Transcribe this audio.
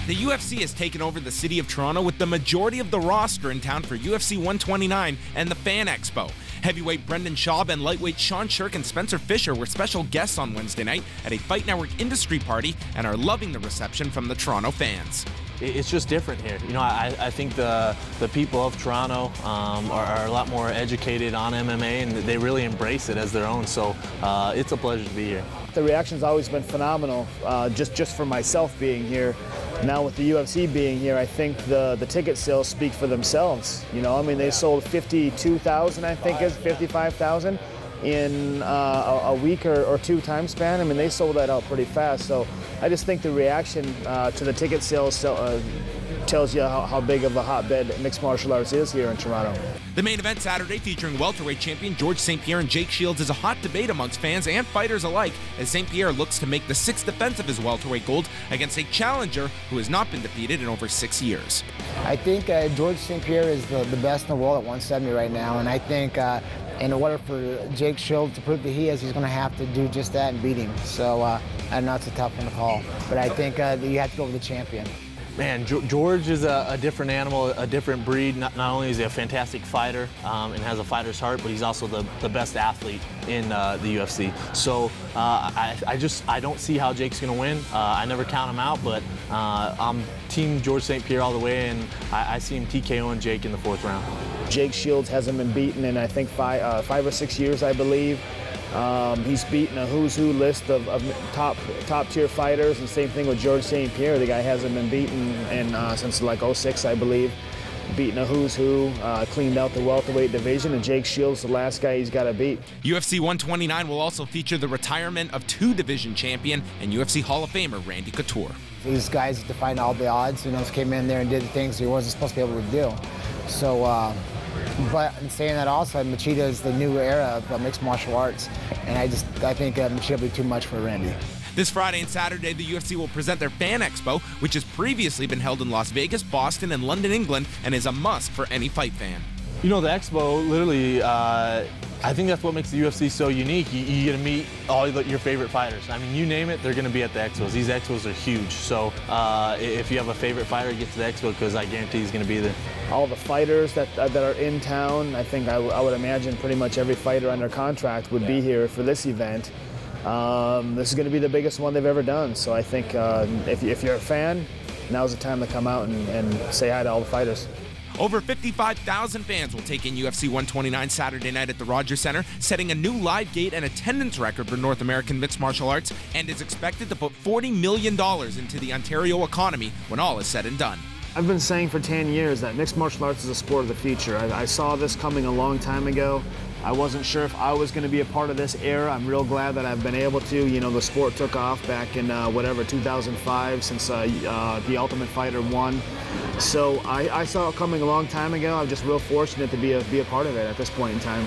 The UFC has taken over the city of Toronto with the majority of the roster in town for UFC 129 and the Fan Expo. Heavyweight Brendan Schaub and lightweight Sherk and Spencer Fisher were special guests on Wednesday night at a Fight Network industry party and are loving the reception from the Toronto fans. It's just different here. You know, I think the people of Toronto are a lot more educated on MMA, and they really embrace it as their own. So it's a pleasure to be here. The reaction's always been phenomenal, just for myself being here. Now with the UFC being here, I think the ticket sales speak for themselves. You know, I mean, they sold 52,000, I think, is 55,000 in a week or two time span. I mean, they sold that out pretty fast. So I just think the reaction to the ticket sales tells you how big of a hotbed mixed martial arts is here in Toronto. The main event Saturday, featuring welterweight champion George St. Pierre and Jake Shields, is a hot debate amongst fans and fighters alike, as St. Pierre looks to make the sixth defense of his welterweight gold against a challenger who has not been defeated in over 6 years. I think George St. Pierre is the best in the world at 170 right now, and I think in order for Jake Shields to prove that he is, he's going to have to do just that and beat him. So I know it's a tough one to call, but I think that you have to go with the champion. Man, George is a different animal, a different breed. Not only is he a fantastic fighter and has a fighter's heart, but he's also the best athlete in the UFC. So I don't see how Jake's going to win. I never count him out, but I'm team George St. Pierre all the way, and I see him TKOing Jake in the 4th round. Jake Shields hasn't been beaten in, I think, 5 or 6 years, I believe. He's beaten a who's who list of top tier fighters, and same thing with George St. Pierre. The guy hasn't been beaten since like 06, I believe. Beaten a who's who, cleaned out the welterweight division, and Jake Shields the last guy he's got to beat. UFC 129 will also feature the retirement of 2-division champion and UFC Hall of Famer Randy Couture. These guys defied all the odds, you know, came in there and did the things he wasn't supposed to be able to do. So. But in saying that also, Machida is the new era of mixed martial arts, and I think Machida will be too much for Randy. This Friday and Saturday, the UFC will present their Fan Expo, which has previously been held in Las Vegas, Boston, and London, England, and is a must for any fight fan. You know, the Expo, literally, I think that's what makes the UFC so unique. You get to meet all your favorite fighters. I mean, you name it, they're going to be at the Expos. These Expos are huge. So if you have a favorite fighter, get to the Expo, because I guarantee he's going to be there. All the fighters that are in town, I think I would imagine pretty much every fighter under contract would be here for this event. This is going to be the biggest one they've ever done. So I think if you're a fan, now's the time to come out and say hi to all the fighters. Over 55,000 fans will take in UFC 129 Saturday night at the Rogers Center, setting a new live gate and attendance record for North American mixed martial arts, and is expected to put $40 million into the Ontario economy when all is said and done. I've been saying for 10 years that mixed martial arts is a sport of the future. I saw this coming a long time ago. I wasn't sure if I was going to be a part of this era. I'm real glad that I've been able to. You know, the sport took off back in 2005, since The Ultimate Fighter won. So I saw it coming a long time ago. I'm just real fortunate to be a part of it at this point in time.